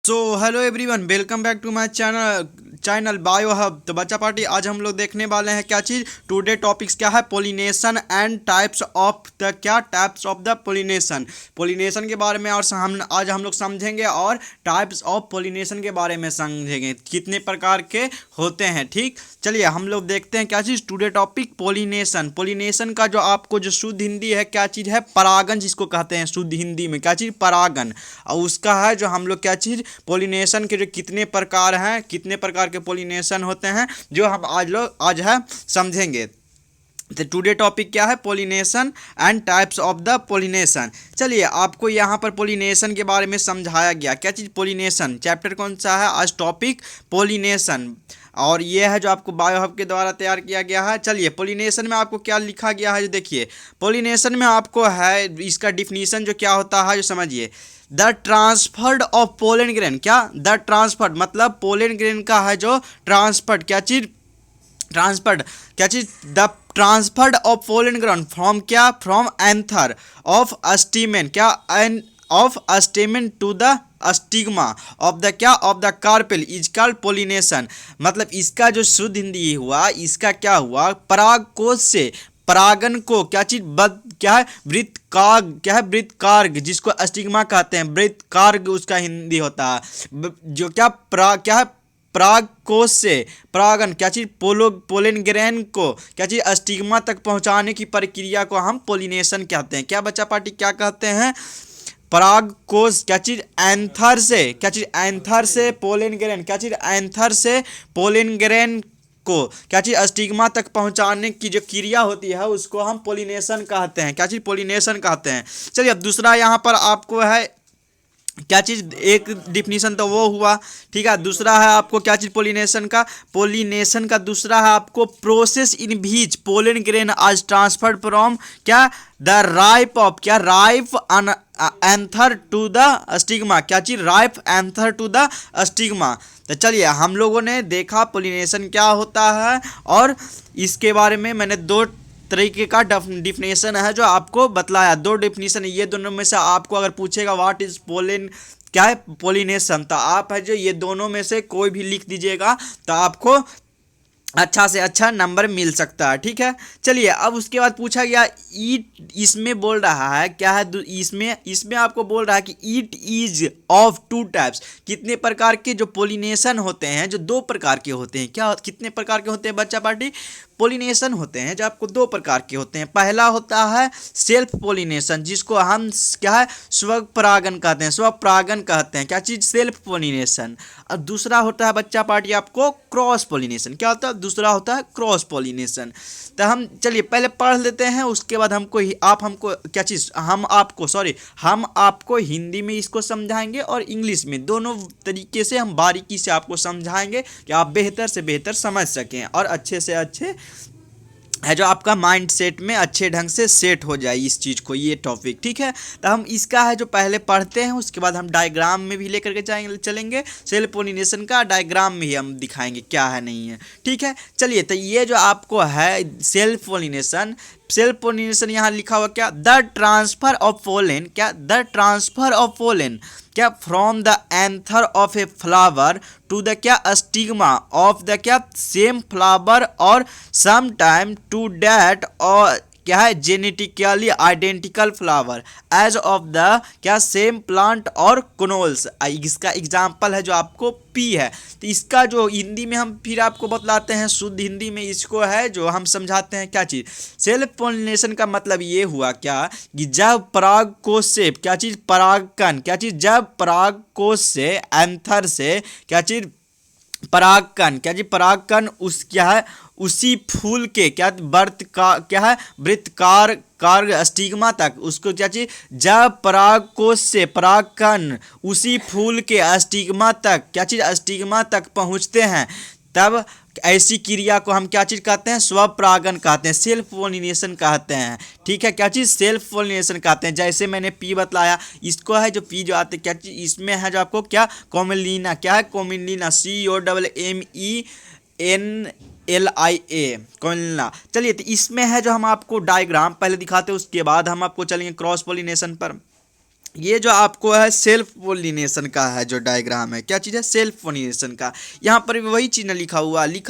So hello everyone, welcome back to my channel Bio Hub. तो बच्चा party, आज हम लोग देखने वाले हैं क्या चीज़। टुडे टॉपिक्स क्या है? Pollination and types of the types of the pollination के बारे में। और हम आज हम लोग समझेंगे और टाइप्स ऑफ पोलिनेशन के बारे में समझेंगे, कितने प्रकार के होते हैं। ठीक, चलिए हम लोग देखते हैं क्या चीज़। Today topic pollination. पोलिनेशन का जो आपको जो शुद्ध हिंदी है क्या चीज़ है? परागन, जिसको कहते हैं शुद्ध हिंदी में क्या चीज़? परागन। और उसका है जो हम लोग क्या चीज़, पोलिनेशन के जो कितने प्रकार हैं, कितने प्रकार के पोलिनेशन होते हैं, जो हम आज है समझेंगे। तो टुडे टॉपिक क्या है? Pollination and types of the pollination. चलिए, आपको यहाँ पर पोलिनेशन के बारे में समझाया गया। क्या चीज़? पोलिनेशन। चैप्टर कौन सा है आज? Topic pollination. और ये है जो आपको बायो हब के द्वारा तैयार किया गया है। चलिए, पोलिनेशन में आपको क्या लिखा गया है, जो देखिए पोलिनेशन में आपको है इसका डिफिनीशन जो क्या होता है, जो समझिए। The transferred of pollen grain. क्या? द ट्रांसफर्ड मतलब पोलन ग्रेन का है जो ट्रांसफर्ड, क्या चीज़? ट्रांसफर्ड, क्या चीज़? The transferred of pollen grain from क्या? फ्रॉम एंथर ऑफ अस्टीमेन, क्या? An of a stamen to the stigma of the क्या? Of the carpel is called pollination. मतलब इसका जो शुद्ध हिंदी हुआ, इसका क्या हुआ? पराग कोश से परागन को क्या चीज क्या है? वृत्तकार्ग, क्या है? वृत्तकार्ग, जिसको अस्टिग्मा कहते हैं, वृत्तकार्ग उसका हिंदी होता है। जो क्या है? पराग कोश से परागन, क्या चीज? पोलन ग्रेन को क्या चीज? अस्टिग्मा तक पहुंचाने की प्रक्रिया को हम पोलिनेशन कहते हैं। क्या बच्चा पार्टी, क्या कहते हैं? पराग कोश, क्या चीज? एंथर से, क्या चीज? एंथर से पोलन ग्रेन, क्या चीज? एंथर से पोलन ग्रेन को क्या चीज? स्टिग्मा तक पहुंचाने की जो क्रिया होती है उसको हम पोलिनेशन कहते हैं। क्या चीज? पोलिनेशन कहते हैं। चलिए, अब दूसरा यहाँ पर आपको है क्या चीज़, एक डिफिनीशन तो वो हुआ, ठीक है। दूसरा है आपको क्या चीज़? पोलिनेशन का दूसरा है आपको process in which pollen grain आज ट्रांसफर्ड फ्रॉम क्या? द राइप ऑफ क्या? Ripe anther to the stigma, क्या चीज़? Ripe anther to the stigma. तो चलिए, हम लोगों ने देखा पोलिनेशन क्या होता है, और इसके बारे में मैंने दो तरीके का डिफिनेशन है जो आपको बतलाया। दो डिफिनेशन, ये दोनों में से आपको अगर पूछेगा व्हाट इज पोलिन, क्या है पोलिनेशन, तो आप है जो ये दोनों में से कोई भी लिख दीजिएगा तो आपको अच्छा से अच्छा नंबर मिल सकता है। ठीक है, चलिए अब उसके बाद पूछा गया ईट, इसमें बोल रहा है क्या है? इसमें इसमें आपको बोल रहा है कि eat is of two types. कितने प्रकार के जो पोलिनेशन होते हैं, जो दो प्रकार के होते हैं। क्या? कितने प्रकार के होते हैं बच्चा पार्टी? पोलिनेशन होते हैं जो आपको दो प्रकार के होते हैं। पहला होता है सेल्फ पोलिनेशन, जिसको हम क्या है? स्वपरागन कहते हैं, स्वपरागन कहते हैं। क्या चीज़? Self pollination. और दूसरा होता है बच्चा पार्टी आपको क्रॉस पोलिनेशन। क्या होता है? दूसरा होता है क्रॉस पोलिनेशन। तो हम चलिए पहले पढ़ लेते हैं, उसके बाद आप हमको क्या चीज़, हम आपको हिंदी में इसको समझाएंगे और इंग्लिश में, दोनों तरीके से हम बारीकी से आपको समझाएंगे कि आप बेहतर से बेहतर समझ सकें और अच्छे से अच्छे है जो आपका माइंड सेट में अच्छे ढंग से सेट हो जाए इस चीज़ को, ये टॉपिक। ठीक है, तो हम इसका है जो पहले पढ़ते हैं, उसके बाद हम डायग्राम में भी लेकर के चलेंगे। सेल्फ पोलिनेशन का डायग्राम में ही हम दिखाएंगे क्या है नहीं है। ठीक है, चलिए, तो ये जो आपको है सेल्फ पोलिनेशन यहाँ लिखा हुआ क्या? द ट्रांसफर ऑफ पोलन, क्या? द ट्रांसफर ऑफ पोलन, क्या? From the anther of a flower to the क्या? स्टिग्मा ऑफ द क्या? सेम फ्लावर और सम टाइम टू डैट और क्या है? Genetically identical flower as of the क्या? Same plant और कोनोल्स। इसका एग्जाम्पल है जो आपको पी है। तो इसका जो हिंदी में हम फिर आपको बतलाते हैं, शुद्ध हिंदी में इसको है जो हम समझाते हैं क्या चीज़। सेल्फ पोलिनेशन का मतलब ये हुआ क्या कि जब पराग कोश से क्या चीज़? परागकण, क्या चीज़? जब पराग कोश से एंथर से क्या चीज़? परागकण, क्या जी? परागकण उस क्या है? उसी फूल के क्या? वर्त का क्या है? वृत्तकार कार्ग स्टिग्मा तक उसको क्या चाहिए? जब पराग कोश से परागकण उसी फूल के स्टिग्मा तक क्या चीज़? स्टिग्मा तक पहुंचते हैं, तब ऐसी क्रिया को हम क्या चीज़ कहते हैं? स्वपरागन कहते हैं, सेल्फ पोलिनेशन कहते हैं। ठीक है, क्या चीज़? सेल्फ पोलिनेशन कहते हैं। जैसे मैंने पी बतलाया, इसको है जो पी जो आते क्या चीज़? इसमें है जो आपको क्या? कोमिलिना, क्या है? कोमिलिना, COMMENLIA, कोमिलिना। चलिए, तो इसमें है जो हम आपको डायग्राम पहले दिखाते हैं, उसके बाद हम आपको चलेंगे क्रॉस पोलिनेशन पर। ये जो आपको है सेल्फ पोलिनेशन का है जो डायग्राम है, क्या चीज़ है, सेल्फ पोलिनेशन का। यहाँ पर भी वही चीज़ लिखा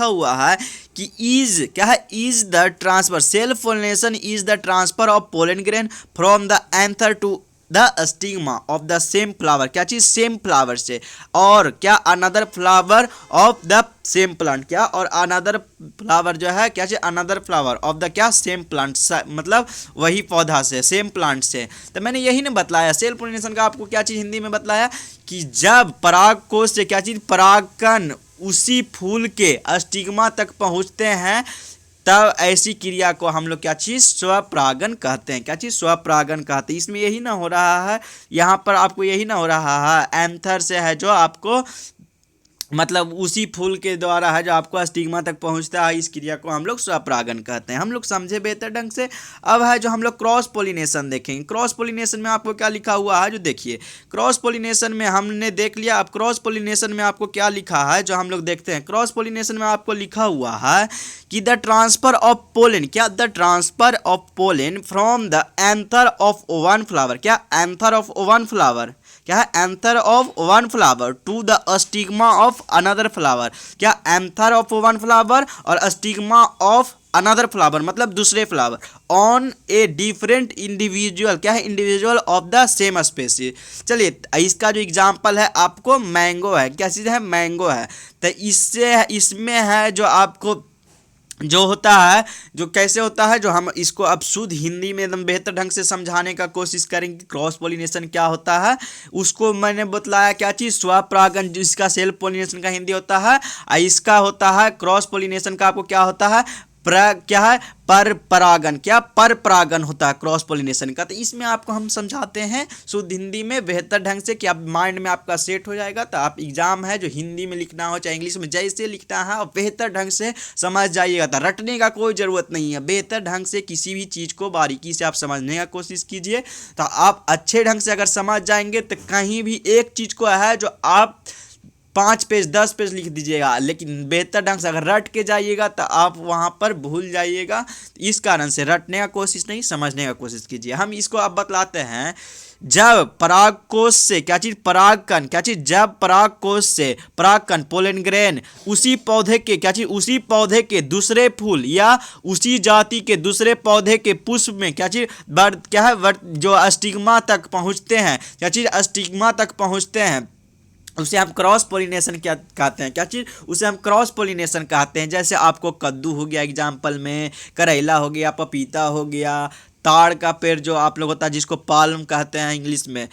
हुआ है कि इज क्या है, is the transfer, self pollination is the transfer of pollen grain from the anther to the stigma of the same flower, क्या चीज, सेम फ्लावर से, और क्या another flower of the same plant, क्या, और अनदर फ्लावर जो है क्या चीज, अनदर फ्लावर ऑफ द क्या, सेम प्लांट, मतलब वही पौधा से, सेम प्लांट से। तो मैंने यही ना बतलाया सेल्फ पोलिनेशन का आपको क्या चीज हिंदी में बतलाया कि जब पराग कोश से क्या चीज, परागकण उसी फूल के स्टिग्मा तक पहुंचते हैं, तब ऐसी क्रिया को हम लोग क्या चीज़, स्वपरागन कहते हैं, क्या चीज़, स्वपरागन कहते हैं। इसमें यही ना हो रहा है, यहाँ पर आपको यही ना हो रहा है, एंथर से है जो आपको मतलब उसी फूल के द्वारा है जो आपको स्टिग्मा तक पहुंचता है, इस क्रिया को हम लोग स्वपरागन कहते हैं। हम लोग समझे बेहतर ढंग से। अब है जो हम लोग क्रॉस पोलिनेशन देखेंगे। क्रॉस पोलिनेशन में आपको क्या लिखा हुआ है, जो देखिए क्रॉस पोलिनेशन में हमने देख लिया। अब क्रॉस पोलिनेशन में आपको क्या लिखा है जो हम लोग देखते हैं। क्रॉस पोलिनेशन में आपको लिखा हुआ है कि द ट्रांसफर ऑफ पोलन, क्या, the transfer of pollen from the anther of one flower, क्या, एंथर ऑफ वन फ्लावर, क्या है, anther of one flower to the stigma of another flower, क्या, एंथर ऑफ वन फ्लावर और stigma of another flower मतलब दूसरे flower on a different individual, क्या है, individual of the same species. चलिए इसका जो एग्जांपल है आपको मैंगो है, क्या चीज़ है, मैंगो है। तो इसमें है जो आपको जो होता है, जो कैसे होता है, जो हम इसको अब शुद्ध हिंदी में एकदम बेहतर ढंग से समझाने का कोशिश करेंगे। क्रॉस पोलिनेशन क्या होता है उसको मैंने बतलाया, क्या चीज़, स्वपरागन, जिसका सेल्फ पोलिनेशन का हिंदी होता है। इसका होता है क्रॉस पोलिनेशन का आपको क्या होता है, क्या है, पर परागन, क्या, पर परागन होता है क्रॉस पोलिनेशन का। तो इसमें आपको हम समझाते हैं शुद्ध हिंदी में बेहतर ढंग से कि आप माइंड में आपका सेट हो जाएगा। तो आप एग्जाम है जो हिंदी में लिखना हो चाहे इंग्लिश में, जैसे लिखना है और बेहतर ढंग से समझ जाइएगा। तो रटने का कोई ज़रूरत नहीं है, बेहतर ढंग से किसी भी चीज़ को बारीकी से आप समझने का कोशिश कीजिए। तो आप अच्छे ढंग से अगर समझ जाएंगे तो कहीं भी एक चीज़ को है जो आप 5 पेज 10 पेज लिख दीजिएगा, लेकिन बेहतर ढंग से अगर रट के जाइएगा तो आप वहाँ पर भूल जाइएगा। इस कारण से रटने का कोशिश नहीं, समझने का कोशिश कीजिए। हम इसको अब बतलाते हैं। जब परागकोश से क्या चीज़, परागकण, क्या चीज़, जब परागकोश से परागकण पोलन ग्रेन उसी पौधे के, क्या चीज़, उसी पौधे के दूसरे फूल या उसी जाति के दूसरे पौधे के पुष्प में, क्या चीज़, क्या है, जो स्टिग्मा तक पहुँचते हैं, क्या चीज़, स्टिग्मा तक पहुँचते हैं, उसे हम क्रॉस पोलिनेशन क्या कहते हैं, क्या चीज़, उसे हम क्रॉस पोलिनेशन कहते हैं। जैसे आपको कद्दू हो गया एग्जाम्पल में, करेला हो गया, पपीता हो गया, ताड़ का पेड़ जो आप लोग होता है जिसको पाल्म कहते हैं इंग्लिश में,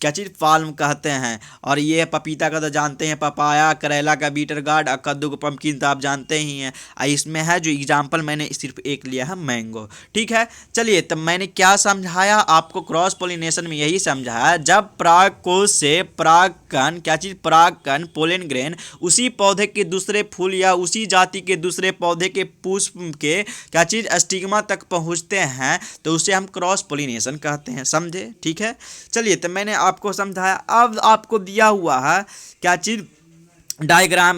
क्या चीज़, पाल्म कहते हैं। और ये पपीता का तो जानते हैं, पपाया, करेला का बीटर गार्ड, और कद्दू को पम्पकिन तो आप जानते ही हैं। इसमें है जो एग्जाम्पल मैंने सिर्फ एक लिया है, मैंगो। ठीक है, चलिए तब मैंने क्या समझाया आपको क्रॉस पोलिनेशन में, यही समझाया जब परागकोश से परागकण, क्या चीज़, परागकण पोलन ग्रेन उसी पौधे के दूसरे फूल या उसी जाति के दूसरे पौधे के पुष्प के, क्या चीज़, स्टिग्मा तक पहुँचते हैं तो उसे हम क्रॉस पोलिनेशन कहते हैं। समझे, ठीक है। चलिए तो मैंने आपको समझाया। अब आपको दिया हुआ है क्या चीज़, डायग्राम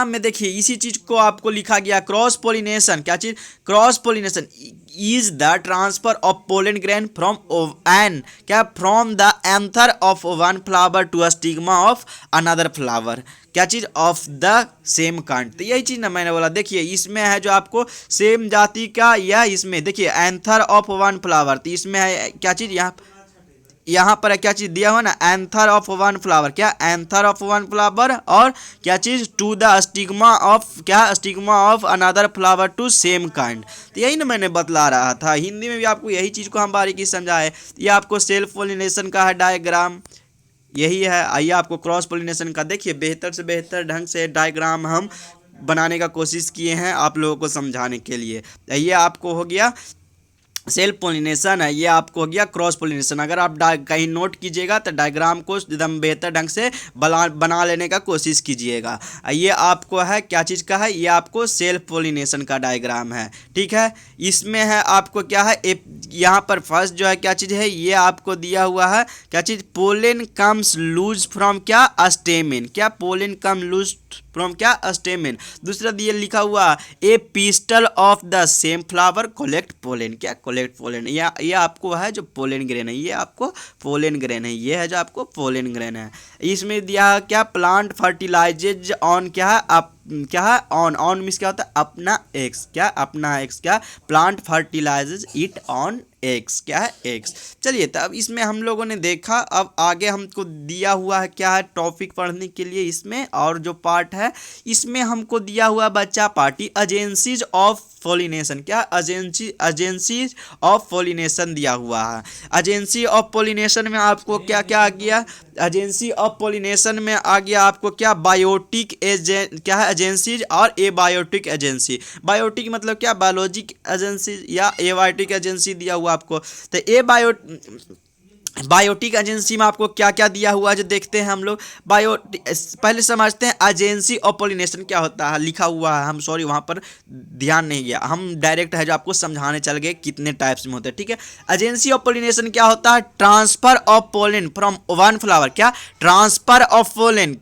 में देखिए इसी चीज को आपको लिखा गया, क्रॉस पोलिनेशन, क्या चीज, cross pollination is the transfer of pollen grain from an, क्या, from the anther of one flower to stigma of another flower, क्या चीज, ऑफ द सेम कांड। तो यही चीज ना मैंने बोला। देखिए इसमें है जो आपको सेम जाति का, या इसमें देखिए एंथर ऑफ वन फ्लावर, तो इसमें है क्या चीज, यहाँ पर क्या चीज़ दिया हुआ ना, एंथर ऑफ वन फ्लावर, क्या, एंथर ऑफ वन फ्लावर, और क्या चीज़, टू द स्टिग्मा ऑफ, क्या, stigma of another flower to same kind. तो यही ना मैंने बतला रहा था, हिंदी में भी आपको यही चीज़ को हम बारीकी समझाए। ये आपको सेल्फ पोलिनेशन का है डायग्राम, यही है। आइए आपको क्रॉस पोलिनेशन का देखिए, बेहतर से बेहतर ढंग से डायग्राम हम बनाने का कोशिश किए हैं आप लोगों को समझाने के लिए। ये आपको हो गया सेल्फ पोलिनेशन है, ये आपको हो गया क्रॉस पोलिनेशन। अगर आप कहीं नोट कीजिएगा तो डायग्राम को एकदम बेहतर ढंग से बना लेने का कोशिश कीजिएगा। ये आपको है क्या चीज़ का है, ये आपको सेल्फ पोलिनेशन का डायग्राम है। ठीक है, इसमें है आपको क्या है, यहाँ पर फर्स्ट जो है क्या चीज़ है, ये आपको दिया हुआ है क्या चीज़, पोलन कम्स लूज फ्रॉम, क्या, स्टेमिन, क्या, पोलन कम लूज फ्रॉम क्या स्टेमेन। दूसरा दिए लिखा हुआ a pistil of the same flower collect pollen, क्या कलेक्ट पोलेन, ये आपको है जो पोलेन ग्रेन है, ये आपको पोलेन ग्रेन है, ये है जो आपको पोलेन ग्रेन है। इसमें दिया क्या प्लांट फर्टिलाइजेज ऑन क्या है क्या है ऑन मीन्स क्या होता है अपना एक्स, क्या अपना एक्स, क्या प्लांट फर्टिलाइजेज इट ऑन एक्स, क्या है एक्स। चलिए तब इसमें हम लोगों ने देखा, अब आगे हमको दिया हुआ है क्या है टॉपिक पढ़ने के लिए इसमें, और जो पार्ट है इसमें हमको दिया हुआ बच्चा पार्टी एजेंसीज ऑफ पोलिनेशन, क्या एजेंसीज ऑफ पोलिनेशन दिया हुआ है। एजेंसी ऑफ पोलिनेशन में आपको क्या क्या आ गया, एजेंसी ऑफ पोलिनेशन में आ गया आपको क्या बायोटिक क्या है एजेंसीज और एबायोटिक एजेंसी। बायोटिक मतलब क्या बायोलॉजिक एजेंसी या एबायोटिक एजेंसी दिया हुआ आपको। तो बायोटिक एजेंसी में आपको क्या क्या दिया हुआ है जो देखते हैं हम लोग। पहले समझते हैं एजेंसी ऑफ पोलिनेशन क्या होता है, लिखा हुआ है, हम सॉरी वहाँ पर ध्यान नहीं गया, हम डायरेक्ट है जो आपको समझाने चल गए कितने टाइप्स में होते हैं, ठीक है। एजेंसी ऑफ पोलिनेशन क्या होता है, transfer of pollen from one flower, क्या transfer of pollen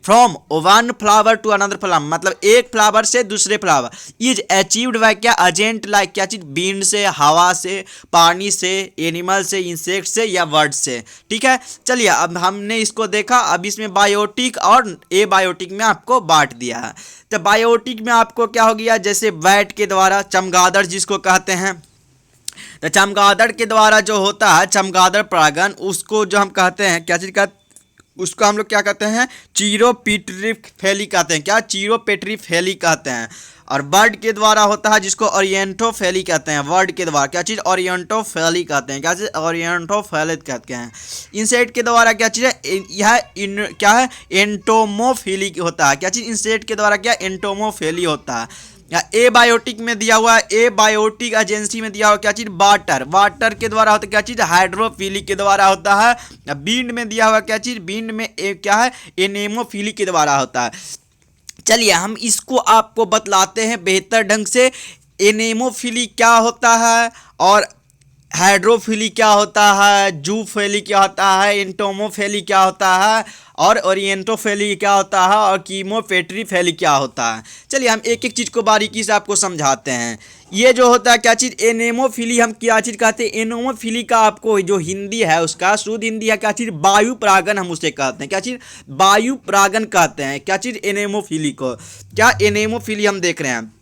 from one flower to another flower, मतलब एक फ्लावर से दूसरे फ्लावर, इज अचीव्ड बाय क्या एजेंट लाइक क्या चीज विंड से, हवा से, पानी से, एनिमल से, इंसेक्ट से या बर्ड से, ठीक है। चलिए अब हमने इसको देखा, अब इसमें बायोटिक और एबायोटिक में आपको बांट दिया है। तो बायोटिक में आपको क्या हो गया, जैसे बैट के द्वारा चमगादड़ जिसको कहते हैं, तो चमगादड़ के द्वारा जो होता है चमगादड़ परागन, उसको जो हम कहते हैं क्या चीज़ का, उसको हम लोग क्या कहते हैं चीरोपेट्रीफेली कहते हैं, क्या चीरोपेट्रीफेली कहते हैं। और बर्ड के द्वारा होता है जिसको ओरिएंटोफेली कहते हैं, वर्ड के द्वारा क्या चीज़ ओरिएंटोफेली कहते हैं, क्या चीज़ ओरिएंटोफेली कहते हैं। इंसेक्ट के द्वारा क्या चीज़ है, यह क्या है एंटोमोफिली होता है, क्या चीज़ इंसेक्ट के द्वारा क्या एंटोमोफेली होता है। या एबायोटिक में दिया हुआ है, एबायोटिक एजेंसी में दिया हुआ क्या चीज़ वाटर के द्वारा होता है, क्या चीज़ हाइड्रोफिली के द्वारा होता है। बींड में दिया हुआ क्या चीज़, बींड में क्या है एनेमोफिली के द्वारा होता है। चलिए हम इसको आपको बतलाते हैं बेहतर ढंग से, एनेमोफिली क्या होता है और हाइड्रोफिली क्या होता है, जूफेली क्या होता है, एंटोमोफेली क्या होता है और ओरिएंटोफेली क्या होता है और कीमोपेट्रीफेली क्या होता है। चलिए हम एक एक चीज़ को बारीकी से आपको समझाते हैं। ये जो होता है क्या चीज़ एनेमोफिली, हम क्या चीज़ कहते हैं, एनेमोफिली का आपको जो हिंदी है उसका शुद्ध हिंदी है क्या चीज़ वायु परागन, हम उसे कहते हैं, क्या चीज़ वायु परागन कहते हैं, क्या चीज़ एनेमोफिली को, क्या एनेमोफिली हम देख रहे हैं।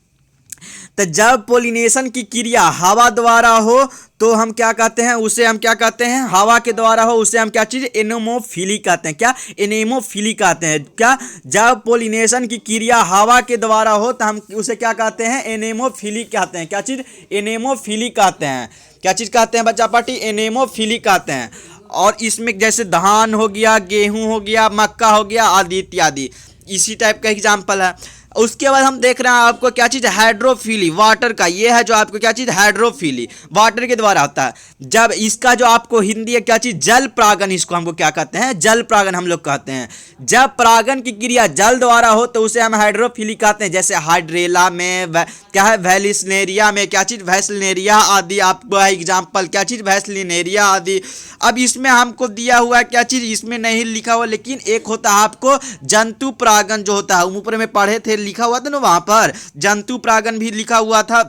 तो जब पोलिनेशन की क्रिया हवा द्वारा हो तो हम क्या कहते हैं, उसे हम क्या कहते हैं, हवा के द्वारा हो उसे हम क्या चीज़ एनेमोफिली कहते हैं, क्या एनेमोफिली कहते हैं। क्या जब पोलिनेशन की क्रिया हवा के द्वारा हो तो हम उसे क्या कहते हैं, एनेमोफिली कहते हैं, क्या चीज़ एनेमोफिली कहते हैं, क्या चीज़ कहते हैं बच्चा पार्टी एनेमोफिली कहते हैं। और इसमें जैसे धान हो गया, गेहूँ हो गया, मक्का हो गया आदि इत्यादि, इसी टाइप का एग्जाम्पल है। उसके बाद हम देख रहे हैं आपको क्या चीज़ हाइड्रोफिली, वाटर का, ये है जो आपको क्या चीज़ हाइड्रोफिली वाटर के द्वारा होता है। जब इसका जो आपको हिंदी है क्या चीज़ जल परागन, इसको हमको क्या कहते हैं, जल परागन हम लोग कहते हैं। जब परागन की क्रिया जल द्वारा हो तो उसे हम हाइड्रोफिली कहते हैं। जैसे हाइड्रेला में क्या है, वैलिस्नेरिया में क्या चीज़ वैसलिनेरिया आदि आपको एग्जाम्पल, क्या चीज़ वैसलिनेरिया आदि। अब इसमें हमको दिया हुआ है क्या चीज़, इसमें नहीं लिखा हुआ, लेकिन एक होता है आपको जंतु परागन जो होता है, ऊपर में पढ़े थे लिखा हुआ था ना, वहाँ पर जंतु परागन भी लिखा हुआ था।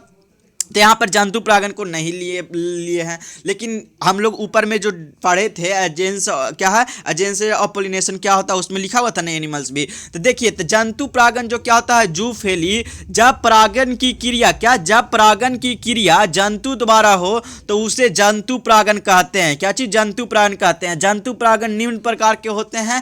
तो यहाँ पर जंतु परागन को नहीं लिए हैं, लेकिन हम लोग ऊपर में जो पढ़े थे एजेंस क्या है, एजेंस ऑफ पोलिनेशन क्या होता है उसमें लिखा हुआ था ना एनिमल्स भी। तो देखिए तो जंतु परागन जो क्या होता है जूफेली, जब परागन की क्रिया क्या, जब परागन की क्रिया जंतु द्वारा हो तो उसे जंतु परागन कहते हैं, क्या चीज़ जंतु परागन कहते हैं। जंतु परागन निम्न प्रकार के होते हैं,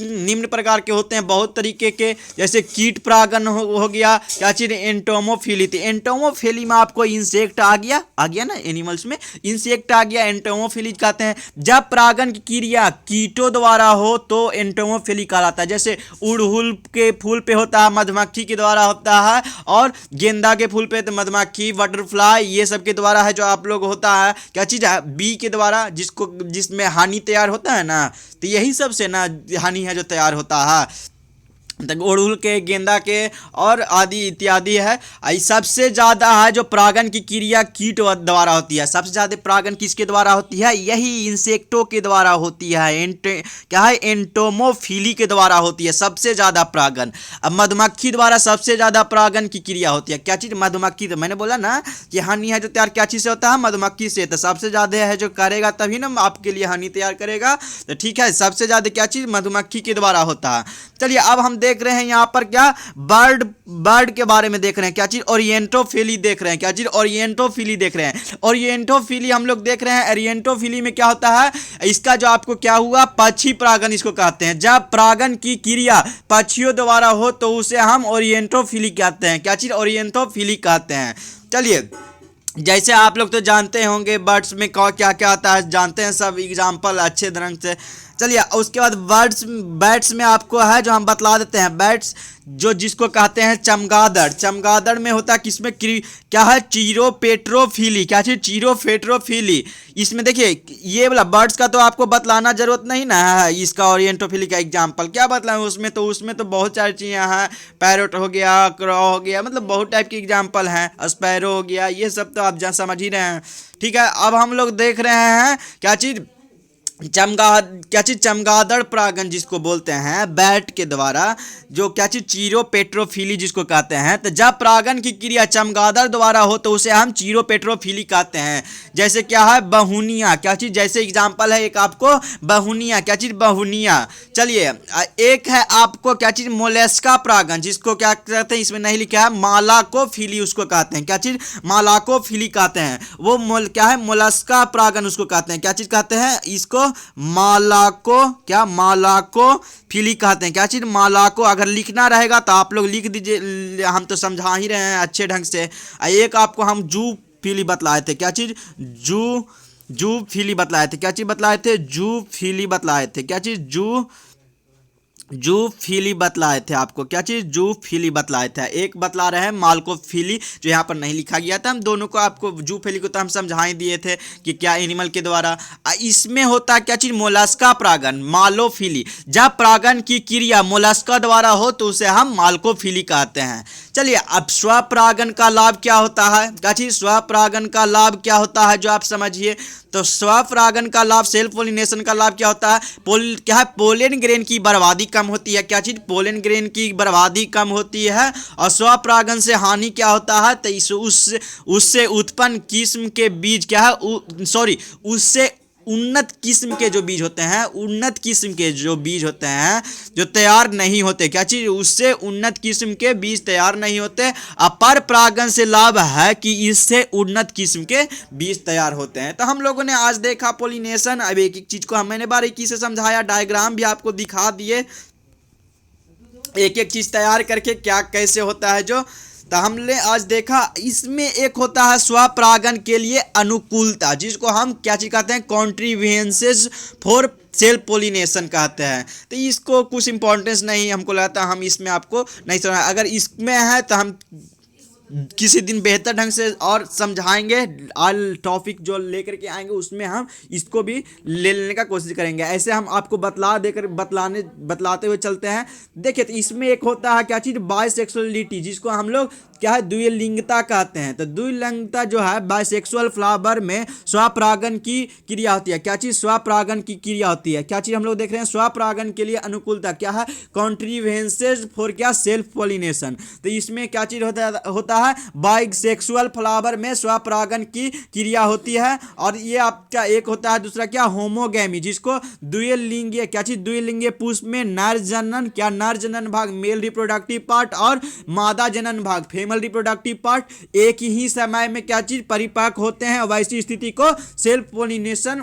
निम्न प्रकार के होते हैं बहुत तरीके के, जैसे कीट परागन हो गया, क्या चीज़ एंटोमोफिली थी। एंटोमोफिली में आपको इंसेक्ट आ गया ना, एनिमल्स में इंसेक्ट आ गया, एंटोमोफिली कहते हैं। जब परागन की क्रिया कीटों द्वारा हो तो एंटोमोफिली कहलाता है। जैसे उड़हुल के फूल पे होता है, मधुमक्खी के द्वारा होता है, और गेंदा के फूल पे तो मधुमक्खी, बटरफ्लाई, ये सब के द्वारा है जो आप लोग होता है क्या चीज़ है, बी के द्वारा, जिसमें हानि तैयार होता है ना, तो यही सब से ना हानि है जो तैयार होता है। अड़हुल के, गेंदा के और आदि इत्यादि है। सबसे ज़्यादा है जो परागण की क्रिया कीट द्वारा होती है। सबसे ज़्यादा परागण किसके द्वारा होती है? यही इंसेक्टों के द्वारा होती है। क्या है? एंटोमोफिली के द्वारा होती है सबसे ज़्यादा परागण। अब मधुमक्खी द्वारा सबसे ज़्यादा परागण की क्रिया होती है। क्या चीज़? मधुमक्खी। तो मैंने बोला ना कि हनी है जो तैयार क्या चीज़ से होता है? मधुमक्खी से। तो सबसे ज़्यादा है जो करेगा तभी ना आपके लिए हनी तैयार करेगा। तो ठीक है, सबसे ज़्यादा क्या चीज़? मधुमक्खी के द्वारा होता है। चलिए अब हम देख रहे हैं यहाँ पर क्या बर्ड के बारे में देख रहे हैं। क्या चीज? ओरिएंटोफिली देख रहे हैं। क्या चीज? ओरिएंटोफिली देख रहे हैं। ओरिएंटोफिली हम लोग देख रहे हैं। ओरिएंटोफिली में क्या होता है? इसका जो आपको क्या हुआ? पक्षी परागण इसको कहते हैं। जब परागण की क्रिया पक्षियों द्वारा हो तो उसे हम ओरिएंटोफिली कहते हैं। क्या चीज? ओरिएंटोफिली कहते हैं। चलिए, जैसे आप लोग तो जानते होंगे बर्ड्स में क्या क्या आता है, जानते हैं सब एग्जाम्पल अच्छे ढंग से। चलिए उसके बाद बैट्स में आपको है जो हम बतला देते हैं। बैट्स जो जिसको कहते हैं चमगादड़। चमगादड़ में होता है किसमें? क्या है? चीरोपेट्रोफिली। क्या चीज? चीरोपेट्रोफिली। इसमें देखिए ये वाला बर्ड्स का तो आपको बतलाना जरूरत नहीं ना है। इसका ओरिएंटोफिली का एग्जाम्पल क्या बतलाएं? उसमें तो बहुत सारी चीज़ें हैं। पैरोट हो गया, क्रॉ हो गया, मतलब बहुत टाइप के एग्जाम्पल हैं। स्पैरो हो गया, ये सब तो आप समझ ही रहे हैं। ठीक है, अब हम लोग देख रहे हैं क्या चीज़? क्या चीज? चमगादड़ परागण जिसको बोलते हैं बैट के द्वारा, जो क्या चीज? चीरोपेट्रोफिली जिसको कहते हैं। तो जब परागण की क्रिया चमगादड़ द्वारा हो तो उसे हम चीरोपेट्रोफिली कहते हैं। जैसे क्या है? बहुनिया। क्या चीज? जैसे एग्जांपल है एक आपको बहुनिया। क्या चीज? बहुनिया। चलिए एक है आपको क्या चीज? मोलस्का परागण जिसको क्या कहते हैं? इसमें नहीं लिखा है, मालाकोफिली उसको कहते हैं। क्या चीज? मालाकोफिली कहते हैं। वो क्या है? मोलस्का परागण उसको कहते हैं। क्या चीज कहते हैं इसको? मालाकोफिली कहते हैं। क्या चीज? मालाको। अगर लिखना रहेगा तो आप लोग लिख दीजिए, हम तो समझा ही रहे हैं अच्छे ढंग से। एक आपको हम जूफिली बतलाए थे। क्या चीज? जूफिली बतलाए थे। क्या चीज बतलाए थे? जूफिली बतलाए थे। क्या चीज? जूफिली बतलाए थे आपको। क्या चीज? जूफिली बतलाए थे। एक बतला रहे हैं मालकोफिली जो यहाँ पर नहीं लिखा गया था। हम दोनों को आपको जूफिली को तो हम समझा ही दिए थे कि क्या एनिमल के द्वारा। इसमें होता है क्या चीज? मोलस्का परागण, मालोफिली। जब परागण की क्रिया मोलस्का द्वारा हो तो उसे हम मालकोफिली कहते हैं। चलिए अब स्वपरागण का लाभ क्या होता है? क्या चीज? स्वपरागण का लाभ क्या होता है जो आप समझिए। तो स्वपरागण का लाभ, सेल्फ पोलिनेशन का लाभ क्या होता है? क्या है? पोलन ग्रेन की बर्बादी कम होती है। क्या चीज? पोलन ग्रेन की बर्बादी कम होती है। और स्वपरागण से हानि क्या होता है? तो उससे उत्पन्न किस्म के बीज क्या है? उससे उन्नत किस्म के जो बीज होते हैं, उन्नत किस्म के जो बीज होते हैं जो तैयार नहीं होते। क्या चीज? उससे उन्नत किस्म के बीज तैयार नहीं होते। अपर परागण से लाभ है कि इससे उन्नत किस्म के बीज तैयार होते हैं। तो हम लोगों ने आज देखा पोलिनेशन। अब एक एक चीज को मैंने बारीकी से समझाया, डायग्राम भी आपको दिखा दिए, एक एक चीज तैयार करके क्या कैसे होता है जो। तो हमने आज देखा इसमें एक होता है स्वपरागण के लिए अनुकूलता, जिसको हम क्या चीज कहते हैं? कॉन्ट्रीवेंसेस फॉर सेल्फ पोलिनेशन कहते हैं। तो इसको कुछ इंपॉर्टेंस नहीं हमको लगता, हम इसमें आपको नहीं समझ। अगर इसमें है तो हम किसी दिन बेहतर ढंग से और समझाएंगे। ऑल टॉपिक जो लेकर के आएंगे उसमें हम इसको भी ले लेने का कोशिश करेंगे। ऐसे हम आपको बतलाते हुए चलते हैं। देखिए तो इसमें एक होता है क्या चीज़? बाइसेक्सुअलिटी, जिसको हम लोग क्या है? द्विलिंगता कहते हैं। तो द्विलिंगता जो है बाइसेक्सुअल फ्लावर में स्वपरागण की क्रिया होती है। क्या चीज़? स्वपरागण की क्रिया होती है। क्या चीज़ हम लोग देख रहे हैं? स्वपरागण के लिए अनुकूलता क्या है? कॉन्ट्रीवेंसेस फॉर क्या? Self pollination. तो इसमें क्या चीज़ होता है? बाइसेक्सुअल फ्लावर में स्वपरागण की क्रिया होती है। और ये आपका एक होता है दूसरा क्या? होमोगैमी, जिसको द्विलिंगीय क्या चीज? द्विलिंगीय पुष्प में नर जनन क्या? नर जनन भाग मेल रिप्रोडक्टिव पार्ट और मादा जनन भाग फीमेल रिप्रोडक्टिव पार्ट एक ही समय में क्या चीज? परिपक्व होते हैं। वैसी स्थिति को सेल्फ पोलिनेशन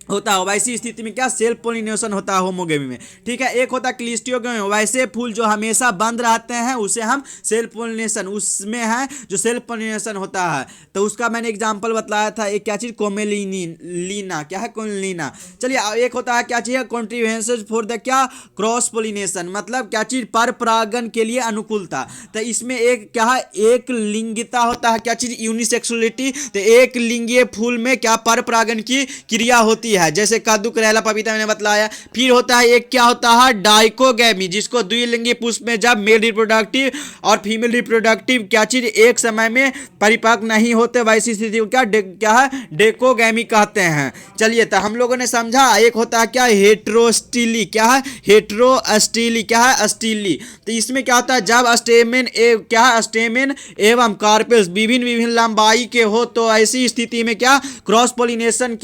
होता है। वैसी स्थिति में क्या? सेल्फ पोलिनेशन होता है होमोगेमी में। ठीक है, एक होता है क्लिस्टियोगेमी, वैसे फूल जो हमेशा बंद रहते हैं उसे हम सेल्फ पोलिनेशन, उसमें है जो सेल्फ पोलिनेशन होता है। तो उसका मैंने एग्जांपल बतलाया था। एक क्या चीज? कोमेलिना। क्या है? कोमेलिना। चलिए एक होता है क्या चीज? कॉन्ट्रीवेंसेस फॉर द क्या? क्रॉस पोलिनेशन, मतलब क्या चीज? पर परागण के लिए अनुकूलता। तो इसमें एक क्या है? एक लिंगिता होता है। क्या चीज? यूनिसेक्सुअलिटी। तो एक लिंगीय फूल में क्या? पर परागण की क्रिया होती है। है, जैसे कद्दू, करेला, पपीता मैंने बतलाया। फिर होता है एक क्या होता है डाइकोगैमी, जिसको द्विलिंगी पुष्प में जब मेल रिप्रोडक्टिव और फीमेल रिप्रोडक्टिव क्या चीज एक समय में परिपक्व नहीं होते वैसी स्थिति को क्या है डेकोगैमी कहते हैं। चलिए तो हम लोगों ने समझा। एक होता है क्या हेट्रोस्टिली, क्या है हेट्रोस्टिली, क्या है अस्टिली। तो इसमें क्या होता है जब स्टेमेन एवं कार्पेल्स विभिन्न विभिन्न लंबाई के हो तो ऐसी स्थिति में क्या क्रॉस पोलिनेशन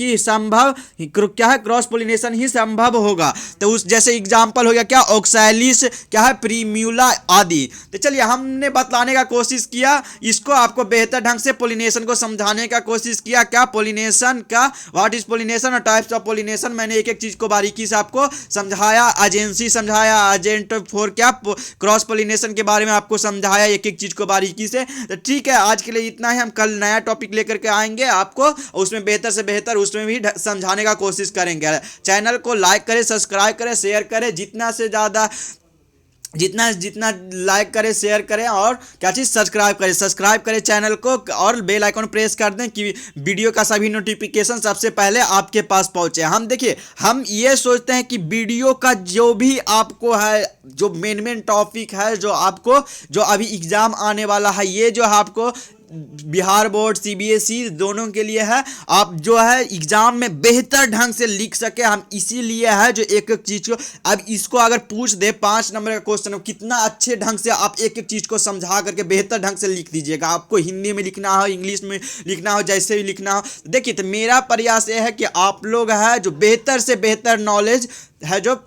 ही संभव होगा। तो उस जैसे एग्जांपल हो गया क्या ऑक्सैलिस, क्या है प्रीम्यूला आदि। तो चलिए हमने बतलाने का कोशिश किया, इसको आपको बेहतर ढंग से पोलिनेशन को समझाने का कोशिश किया। क्या पोलिनेशन का व्हाट इज पोलिनेशन और टाइप्स ऑफ पोलिनेशन, मैंने एक एक चीज को बारीकी से आपको समझाया। एजेंसी समझाया, एजेंट फॉर क्या क्रॉस पोलिनेशन के बारे में आपको समझाया एक एक चीज को बारीकी से। तो ठीक है, आज के लिए इतना ही। हम कल नया टॉपिक लेकर के आएंगे आपको, उसमें बेहतर से बेहतर उसमें भी समझाने का कोशिश करेंगे। चैनल को लाइक करें, सब्सक्राइब करें, शेयर करें, जितना से ज़्यादा जितना लाइक करें, शेयर करें और क्या चीज़ सब्सक्राइब करें चैनल को, और बेल आइकन प्रेस कर दें कि वीडियो का सभी नोटिफिकेशन सबसे पहले आपके पास पहुंचे। हम देखिए, हम ये सोचते हैं कि वीडियो का जो भी आपको है, जो मेन टॉपिक है, जो अभी एग्ज़ाम आने वाला है, ये जो है आपको बिहार बोर्ड सीबीएसई दोनों के लिए है, आप जो है एग्जाम में बेहतर ढंग से लिख सके। हम इसीलिए है जो एक एक चीज को, अब इसको अगर पूछ दे 5 नंबर का क्वेश्चन हो, कितना अच्छे ढंग से आप एक एक चीज को समझा करके बेहतर ढंग से लिख दीजिएगा। आपको हिंदी में लिखना हो, इंग्लिश में लिखना हो, जैसे भी लिखना हो। देखिए, तो मेरा प्रयास यह है कि आप लोग है जो बेहतर से बेहतर नॉलेज है जो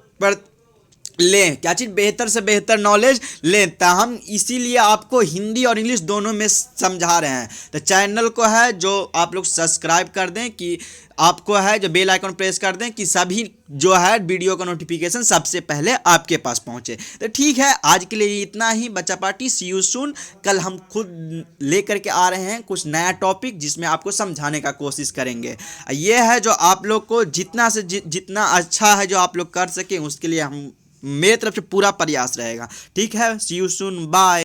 लें, क्या चीज़ बेहतर से बेहतर नॉलेज लें। तो हम इसीलिए आपको हिंदी और इंग्लिश दोनों में समझा रहे हैं। तो चैनल को है जो आप लोग सब्सक्राइब कर दें, कि आपको है जो बेल आइकन प्रेस कर दें कि सभी जो है वीडियो का नोटिफिकेशन सबसे पहले आपके पास पहुंचे। तो ठीक है, आज के लिए इतना ही बच्चा पार्टी। C you soon. कल हम खुद लेकर के आ रहे हैं कुछ नया टॉपिक, जिसमें आपको समझाने का कोशिश करेंगे। ये है जो आप लोग को जितना से जितना अच्छा है जो आप लोग कर सकें, उसके लिए हम मेरे तरफ से पूरा प्रयास रहेगा। ठीक है, सी यू सून, बाय।